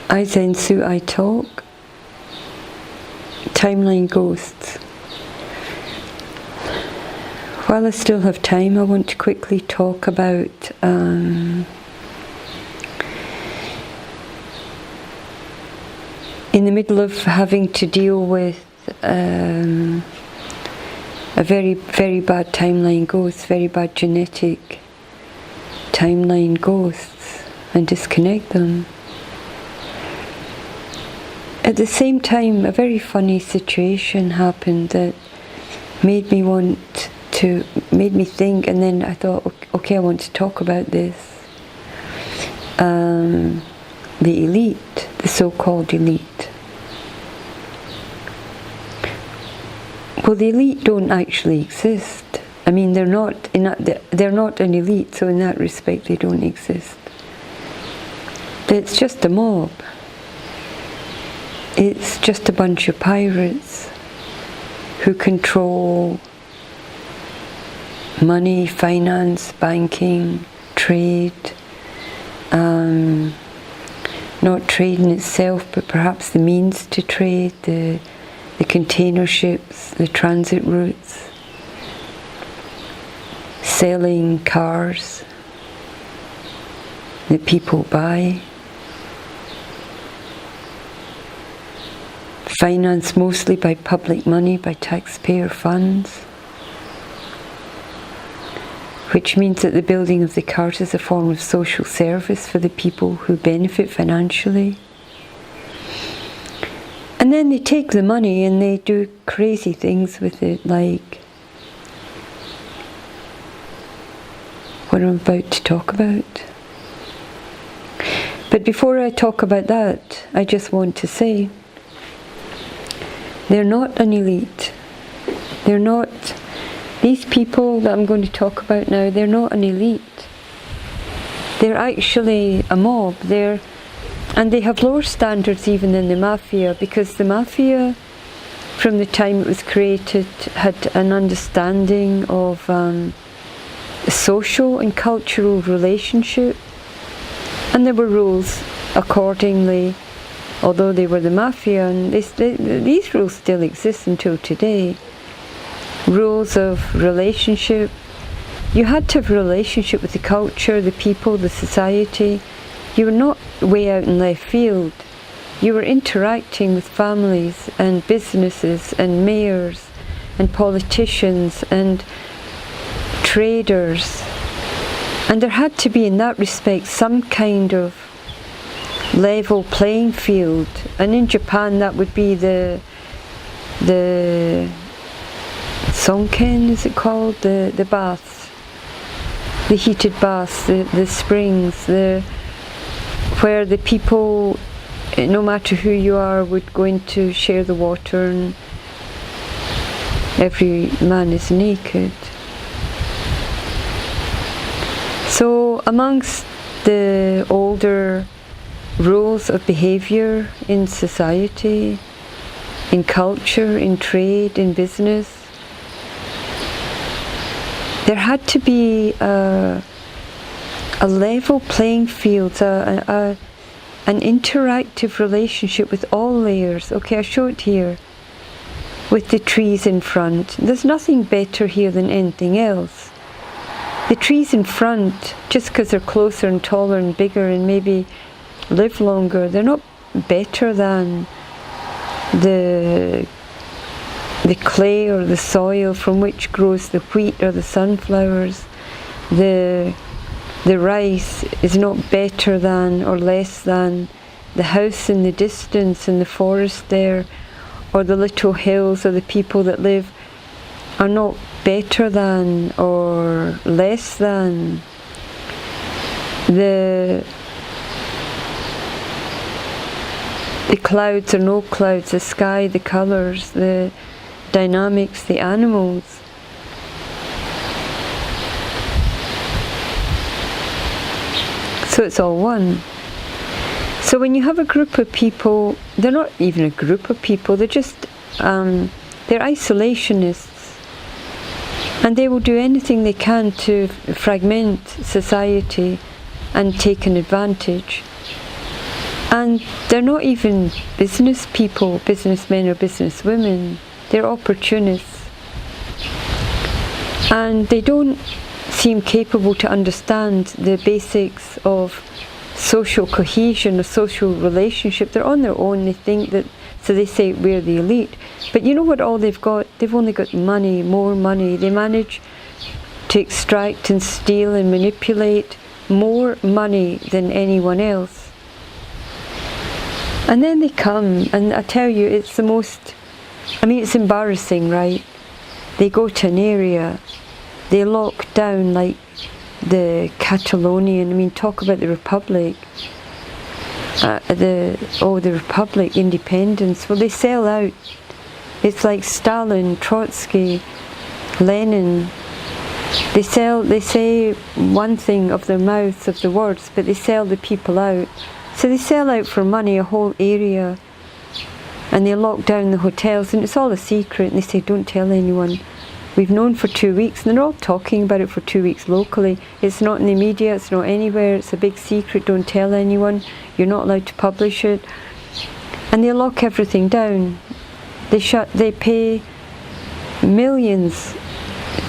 iZenTzu, iTalk, Timeline Ghosts. While I still have time, I want to quickly talk about in the middle of having to deal with a very, very bad timeline ghost, very bad genetic timeline ghosts, and disconnect them. At the same time, a very funny situation happened that made me think, and then I thought, okay, I want to talk about this. The elite, the so-called elite. Well, the elite don't actually exist. I mean, they're not an elite, so in that respect they don't exist. It's just a mob. It's just a bunch of pirates who control money, finance, banking, trade, not trade in itself, but perhaps the means to trade, the container ships, the transit routes, selling cars that people buy, financed mostly by public money, by taxpayer funds, which means that the building of the cars is a form of social service for the people who benefit financially. And then they take the money and they do crazy things with it, like what I'm about to talk about. But before I talk about that, I just want to say, they're not an elite. They're not, these people that I'm going to talk about now, they're not an elite. They're actually a mob. And they have lower standards even than the mafia, because the mafia, from the time it was created, had an understanding of social and cultural relationship, and there were rules accordingly, although they were the mafia, and these rules still exist until today. Rules of relationship. You had to have a relationship with the culture, the people, the society. You were not way out in left field. You were interacting with families and businesses and mayors and politicians and traders. And there had to be, in that respect, some kind of level playing field. And in Japan that would be the sonken, is it called? The baths. The heated baths, the springs, where the people, no matter who you are, would go in to share the water, and every man is naked. So amongst the older rules of behaviour in society, in culture, in trade, in business, there had to be a level playing field, an interactive relationship with all layers. Okay, I show it here with the trees in front. There's nothing better here than anything else. The trees in front, just because they're closer and taller and bigger and maybe live longer, they're not better than the clay or the soil from which grows the wheat or the sunflowers. The rice is not better than or less than the house in the distance in the forest there, or the little hills, or the people that live are not better than or less than the clouds or no clouds, the sky, the colours, the dynamics, the animals. So it's all one. So when you have a group of people, they're not even a group of people, they're just, they're isolationists. And they will do anything they can to fragment society and take an advantage. And they're not even business people, businessmen or businesswomen. They're opportunists. And they don't seem capable to understand the basics of social cohesion, or social relationship. They're on their own. They think that, so they say we're the elite. But you know what all they've got? They've only got money, more money. They manage to extract and steal and manipulate more money than anyone else. And then they come, and I tell you, it's the most, it's embarrassing, right? They go to an area, they lock down like the Catalonian, talk about the Republic, the Republic, independence. Well, they sell out. It's like Stalin, Trotsky, Lenin. They say one thing of their mouths, of the words, but they sell the people out. So they sell out for money a whole area, and they lock down the hotels, and it's all a secret, and they say, don't tell anyone. We've known for 2 weeks, and they're all talking about it for 2 weeks locally. It's not in the media, it's not anywhere, it's a big secret, don't tell anyone, you're not allowed to publish it. And they lock everything down. They pay millions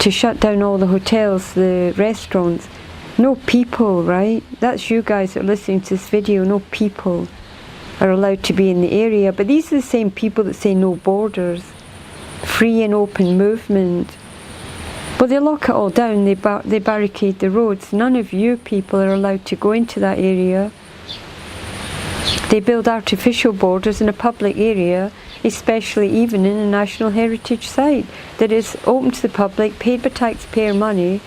to shut down all the hotels, the restaurants. No people, right? That's you guys that are listening to this video. No people are allowed to be in the area. But these are the same people that say no borders, free and open movement. But they lock it all down. They barricade the roads. None of you people are allowed to go into that area. They build artificial borders in a public area, especially even in a national heritage site that is open to the public, paid by taxpayer money.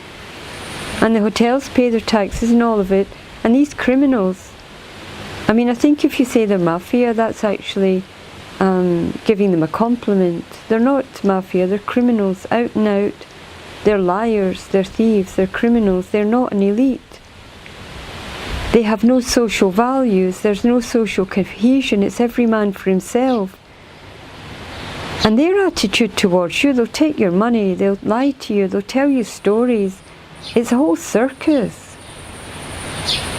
And the hotels pay their taxes and all of it. And these criminals, I think if you say they're mafia, that's actually giving them a compliment. They're not mafia, they're criminals, out and out. They're liars, they're thieves, they're criminals. They're not an elite. They have no social values, there's no social cohesion, it's every man for himself. And their attitude towards you, they'll take your money, they'll lie to you, they'll tell you stories. It's a whole circus.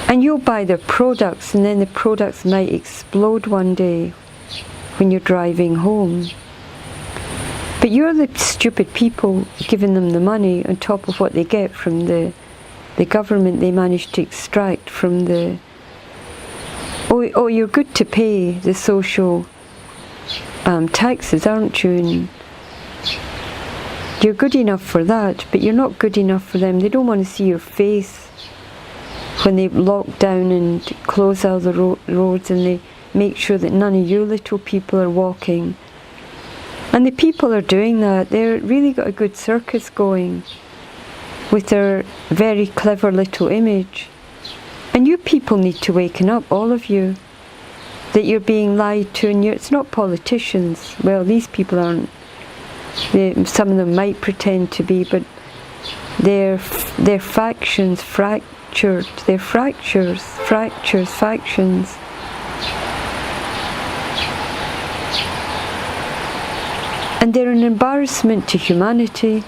And you'll buy their products, and then the products might explode one day when you're driving home. But you're the stupid people giving them the money on top of what they get from the government they manage to extract from the... Oh, you're good to pay the social taxes, aren't you? And you're good enough for that, but you're not good enough for them. They don't want to see your face when they lock down and close all the roads, and they make sure that none of you little people are walking. And the people are doing that. They've really got a good circus going with their very clever little image. And you people need to waken up, all of you, that you're being lied to, and it's not politicians. Well, these people aren't. Some of them might pretend to be, but they're factions, fractured. They're fractures, factions. And they're an embarrassment to humanity.